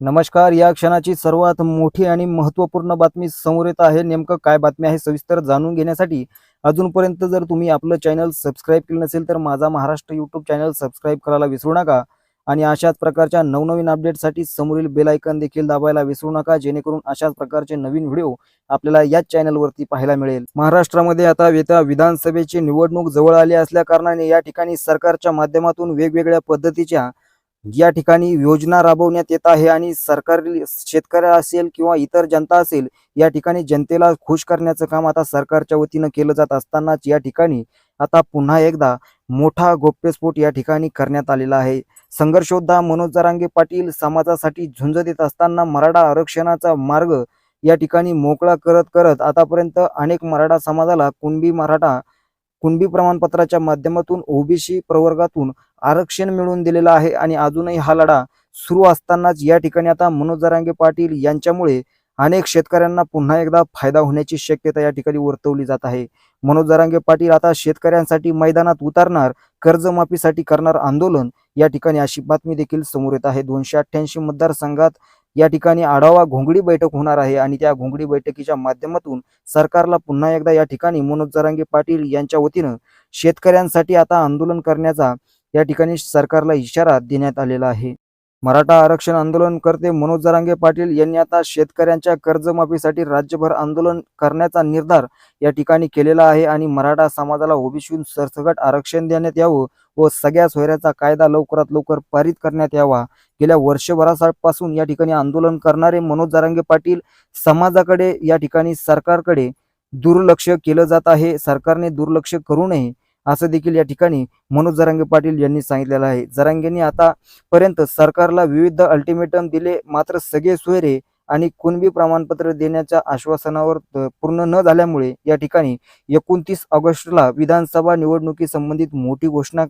नमस्कार. या क्षणाची सर्वात मोठी आणि महत्त्वपूर्ण बातमी समोर येत आहे. नेमकं काय बातमी आहे सविस्तर जाणून घेण्यासाठी अजूनपर्यंत जर तुम्ही आपलं चॅनल सबस्क्राईब केलं नसेल तर माझा महाराष्ट्र यूट्यूब चॅनल सबस्क्राईब करायला विसरू नका आणि अशाच प्रकारच्या नवनवीन अपडेटसाठी समोरील बेल आयकॉन देखील दाबायला विसरू नका, जेणेकरून अशाच प्रकारचे नवीन व्हिडिओ आपल्याला याच चॅनलवरती पाहायला मिळेल. महाराष्ट्रामध्ये आता येत्या विधानसभेची निवडणूक जवळ आली असल्या कारणाने या ठिकाणी सरकारच्या माध्यमातून वेगवेगळ्या पद्धतीच्या या ठिकाणी योजना राबवण्यात येत आहे आणि सरकार शेतकरी असेल किंवा इतर जनता असेल, या ठिकाणी जनतेला खुश करण्याचं काम आता सरकारच्या वतीनं केलं जात असतानाच या ठिकाणी आता पुन्हा एकदा मोठा गौप्यस्फोट या ठिकाणी करण्यात आलेला आहे. संघर्ष योद्धा मनोज जरांगे पाटील समाजासाठी झुंज देत असताना मराठा आरक्षणाचा मार्ग या ठिकाणी मोकळा करत करत आतापर्यंत अनेक मराठा समाजाला कुणबी प्रमाणपत्राच्या माध्यमातून ओबीसी प्रवर्गातून आरक्षण मिळवून दिलेलं आहे आणि अजूनही हा लढा सुरू असतानाच या ठिकाणी आता मनोज जरांगे पाटील यांच्यामुळे अनेक शेतकऱ्यांना पुन्हा एकदा फायदा होण्याची शक्यता या ठिकाणी वर्तवली जात आहे. मनोज जरांगे पाटील आता शेतकऱ्यांसाठी मैदानात उतरणार, कर्जमाफीसाठी करणार आंदोलन, या ठिकाणी अशी बातमी देखील समोर येत आहे. 288 मतदारसंघात या ठिकाणी आढावा घोंगडी बैठक होणार आहे आणि त्या घोंगडी बैठकीच्या माध्यमातून सरकारला पुन्हा एकदा या ठिकाणी मनोज जरांगे पाटील यांच्या वतीनं शेतकऱ्यांसाठी आता आंदोलन करण्याचा या ठिकाणी सरकारला इशारा देण्यात आलेला आहे. मराठा आरक्षण आंदोलनकर्ते मनोज जरांगे पाटील यांनी आता शेतकऱ्यांच्या कर्जमाफीसाठी राज्यभर आंदोलन करण्याचा निर्धार या ठिकाणी केलेला आहे आणि मराठा समाजाला ओबीसीतून सरसकट आरक्षण देण्यात यावं व सगळ्या सोयऱ्याचा कायदा लवकरात लवकर पारित करण्यात यावा. गेल्या वर्षभरापासून या ठिकाणी आंदोलन करणारे मनोज जरांगे पाटील समाजाकडे या ठिकाणी सरकारकडे दुर्लक्ष केलं जात आहे. सरकारने दुर्लक्ष करू नये असं देखील या ठिकाणी मनोज जरांगे पाटील यांनी सांगितलेलं आहे. जरांगेंनी आतापर्यंत सरकारला विविध अल्टिमेटम दिले, मात्र सगळे सोयरे आणि कुणबी प्रमाणपत्र देण्याच्या आश्वासनावर पूर्ण न झाल्यामुळे या ठिकाणी 29 ऑगस्टला विधानसभा निवडणुकी संबंधित मोठी घोषणा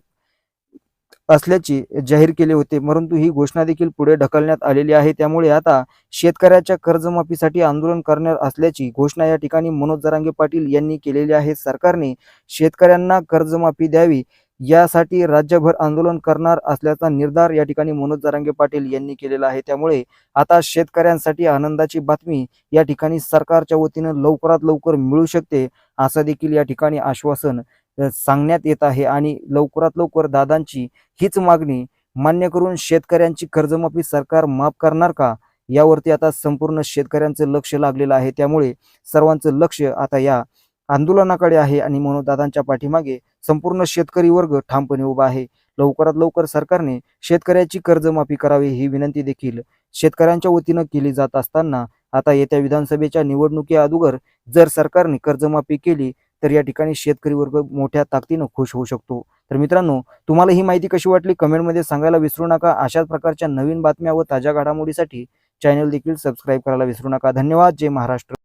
असल्याची जाहीर केले होते, परंतु ही घोषणा देखील पुढे ढकलण्यात आलेली आहे. त्यामुळे आता शेतकऱ्याच्या कर्जमाफीसाठी आंदोलन करणार असल्याची घोषणा या ठिकाणी मनोज जरांगे पाटील यांनी केलेली आहे. सरकारने शेतकऱ्यांना कर्जमाफी द्यावी यासाठी राज्यभर आंदोलन करणार असल्याचा निर्धार या ठिकाणी मनोज जरांगे पाटील यांनी केलेला आहे. त्यामुळे आता शेतकऱ्यांसाठी आनंदाची बातमी या ठिकाणी सरकारच्या वतीनं लवकरात लवकर मिळू शकते असं देखील या ठिकाणी आश्वासन सांगण्यात येत आहे आणि लवकरात लवकर दादांची हीच मागणी मान्य करून शेतकऱ्यांची कर्जमाफी सरकार माफ करणार का, यावरती आता संपूर्ण शेतकऱ्यांचं लक्ष लागलेलं आहे. त्यामुळे सर्वांचं लक्ष आता या आंदोलनाकडे आहे आणि मनोज दादांच्या पाठीमागे संपूर्ण शेतकरी वर्ग ठामपणे उभा आहे. लवकरात लवकर सरकारने शेतकऱ्याची कर्जमाफी करावी ही विनंती देखील शेतकऱ्यांच्या वतीनं केली जात असताना आता येत्या विधानसभेच्या निवडणुकी अगोदर जर सरकारने कर्जमाफी केली तर या ठिकाणी शेतकरी वर्ग मोठ्या ताकदीनं खुश होऊ शकतो. तर मित्रांनो, तुम्हाला ही माहिती कशी वाटली कमेंटमध्ये सांगायला विसरू नका. अशाच प्रकारच्या नवीन बातम्या व ताज्या घडामोडीसाठी चॅनल देखील सबस्क्राईब करायला विसरू नका. धन्यवाद. जय महाराष्ट्र.